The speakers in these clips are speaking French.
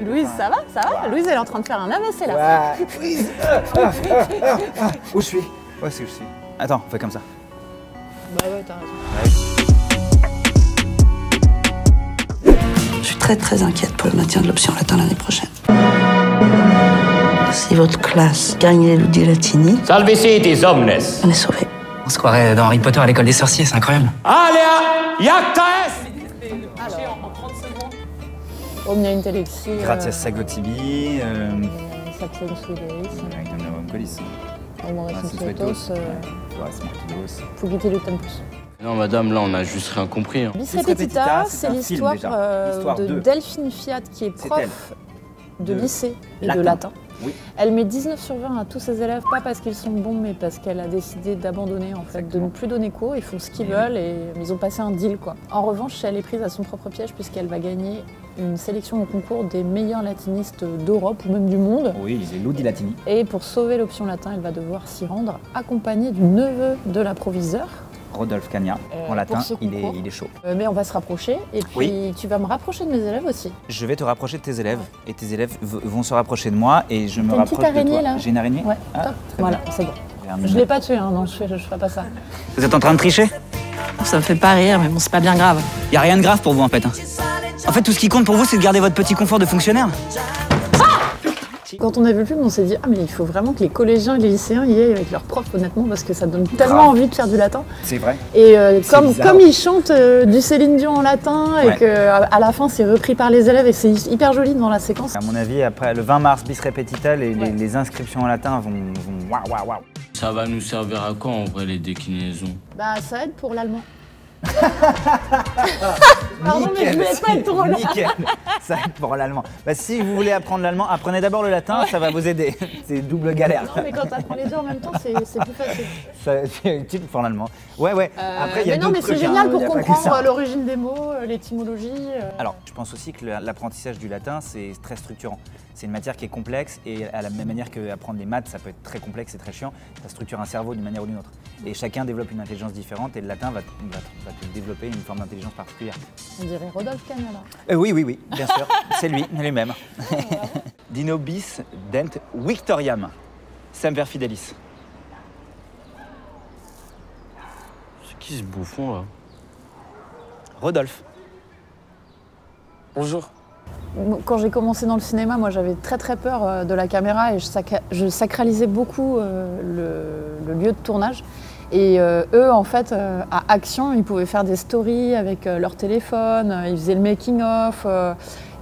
Louise, ça va? Ça va? Louise, elle est en train de faire un AVC là. Ouais. Louise. Où je suis? Ouais, c'est où je suis. Attends, on fait comme ça. Bah ouais, t'as raison. Je suis très inquiète pour le maintien de l'option latin l'année prochaine. Si votre classe gagne les Ludi Latini, Salvete omnes. on est sauvés. On se croirait dans Harry Potter à l'école des sorciers, c'est incroyable. Alea iacta est. Alors, en 30 secondes. Omnia Intellexi. Gratias Sagotibi. Sapiens Suideis. Colis. Homo Resuscitos. Fugitivi Tempus. Non, madame, là, on a juste rien compris. Hein. Bis Repetita, c'est un film, l'histoire déjà. de Delphine Fiat, qui est prof de lycée et de latin. Oui. Elle met 19 sur 20 à tous ses élèves, pas parce qu'ils sont bons, mais parce qu'elle a décidé d'abandonner, en fait, de ne plus donner cours. Ils font ce qu'ils veulent et ils ont passé un deal, quoi. En revanche, elle est prise à son propre piège puisqu'elle va gagner une sélection au concours des meilleurs latinistes d'Europe ou même du monde. Oui, c'est Ludi Latini. Et pour sauver l'option latin, elle va devoir s'y rendre, accompagnée du neveu de l'approviseur. Rodolphe Cagna, en latin, pour ce il concours. est chaud. Mais on va se rapprocher et puis Oui. tu vas me rapprocher de mes élèves aussi. Je vais te rapprocher de tes élèves et tes élèves vont se rapprocher de moi et je me T'as une petite rapproche de araignée, toi. là? J'ai une araignée? Ouais, Ah, top. très Voilà, bien. c'est bon. J'ai un Je mignon. l'ai pas tué, hein, non, je ferai pas ça. Vous êtes en train de tricher? Ça me fait pas rire, mais bon, c'est pas bien grave. Y a rien de grave pour vous en fait. En fait, tout ce qui compte pour vous, c'est de garder votre petit confort de fonctionnaire. Quand on a vu le film, on s'est dit ah mais il faut vraiment que les collégiens et les lycéens y aillent avec leurs profs, honnêtement, parce que ça donne tellement envie de faire du latin. C'est vrai. Et bizarre. comme ils chantent du Céline Dion en latin et Ouais. qu'à la fin c'est repris par les élèves et c'est hyper joli dans la séquence. À mon avis, après le 20 mars, bis repetita, Ouais. les inscriptions en latin vont waouh, waouh, waouh. Ça va nous servir à quoi, en vrai, les déclinaisons? Bah ça aide pour l'allemand. Pardon, mais je voulais pas être trop là. Nickel. Ça aide pour l'allemand. Bah, si vous voulez apprendre l'allemand, apprenez d'abord le latin, ça va vous aider. C'est double galère. Non mais quand t'apprends les deux en même temps, c'est plus facile. C'est utile pour l'allemand. Ouais, ouais. Après, il y a mais non, mais d'autres c'est trucs, génial hein, pour y a pas que comprendre ça. l'origine des mots, l'étymologie. Alors, je pense aussi que l'apprentissage du latin, c'est très structurant. C'est une matière qui est complexe et à la même manière qu'apprendre les maths, ça peut être très complexe et très chiant, ça structure un cerveau d'une manière ou d'une autre. Et chacun développe une intelligence différente et le latin va te développer une forme d'intelligence particulière. On dirait Rodolphe Cagna là. Oui, bien sûr. C'est lui-même. Dino bis dent victoriam. Semper fidelis. C'est qui ce bouffon, là? Rodolphe. Bonjour. Quand j'ai commencé dans le cinéma, moi j'avais très peur de la caméra et je sacralisais beaucoup le lieu de tournage. Et eux, en fait, à Action, ils pouvaient faire des stories avec leur téléphone, ils faisaient le making-of,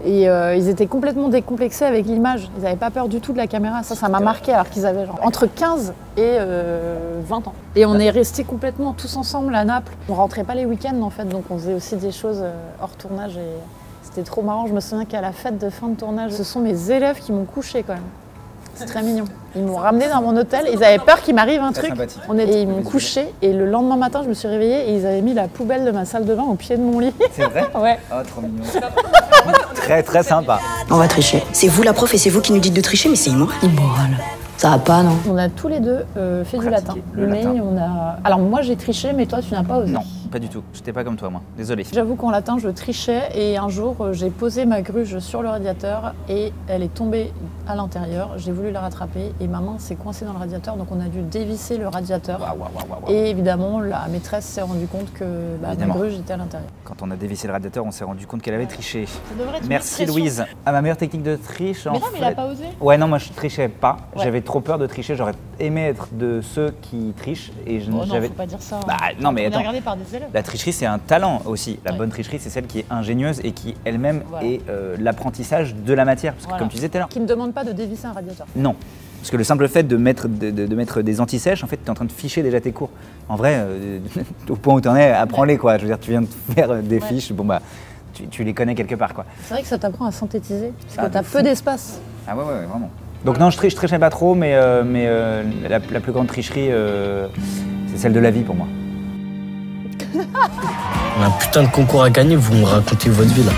et ils étaient complètement décomplexés avec l'image. Ils n'avaient pas peur du tout de la caméra. Ça m'a marqué alors qu'ils avaient genre entre 15 et 20 ans. Et on est restés complètement tous ensemble à Naples. On rentrait pas les week-ends en fait, donc on faisait aussi des choses hors tournage. Et c'était trop marrant. Je me souviens qu'à la fête de fin de tournage, ce sont mes élèves qui m'ont couché quand même. C'est très mignon. Ils m'ont ramené dans mon hôtel. Ils avaient peur qu'il m'arrive un truc. sympathique. Et ils m'ont couché. Et le lendemain matin, je me suis réveillée et ils avaient mis la poubelle de ma salle de bain au pied de mon lit. C'est vrai? Ouais. Oh, trop mignon. Très sympa. On va tricher. C'est vous la prof et c'est vous qui nous dites de tricher, mais c'est immoral. Immoral. Ça va pas, non? On a tous les deux fait du latin. le Mais latin. on a. Alors moi j'ai triché, mais toi tu n'as pas osé. Non, pas du tout. J'étais pas comme toi, moi. Désolé. J'avoue qu'en latin je trichais et un jour j'ai posé ma gruge sur le radiateur et elle est tombée à l'intérieur. J'ai voulu la rattraper et ma main s'est coincée dans le radiateur, donc on a dû dévisser le radiateur. Waouh. Et évidemment la maîtresse s'est rendue compte que ma Évidemment. gruge était à l'intérieur. Quand on a dévissé le radiateur, on s'est rendu compte qu'elle avait triché. Ça devrait être Merci une expression. Louise. Ah, ma meilleure technique de triche, Mais en non, mais il a fait- pas osé. Ouais, non, moi je trichais pas. Ouais. J'avais trop peur de tricher. J'aurais aimé être de ceux qui trichent et Oh non, j'avais. faut pas dire ça. Bah, non, mais on est attends. regardé par des élèves. La tricherie, c'est un talent aussi. La Ouais. bonne tricherie, c'est celle qui est ingénieuse et qui elle-même Voilà. est l'apprentissage de la matière. Parce que Voilà. comme tu disais tout à l'heure, Qui ne demande pas de dévisser un radiateur. non. Parce que le simple fait de mettre, de mettre des anti-sèches, en fait, tu es en train de ficher déjà tes cours. En vrai, au point où tu en es, apprends-les, quoi. Je veux dire, tu viens de faire des Ouais. fiches, bon bah, tu les connais quelque part, quoi. C'est vrai que ça t'apprend à synthétiser, parce Ah, que de t'as fou. peu d'espace. Ah ouais, vraiment. Donc non, je trichais pas trop, mais la plus grande tricherie, c'est celle de la vie pour moi. On a un putain de concours à gagner, vous me racontez votre vie, là.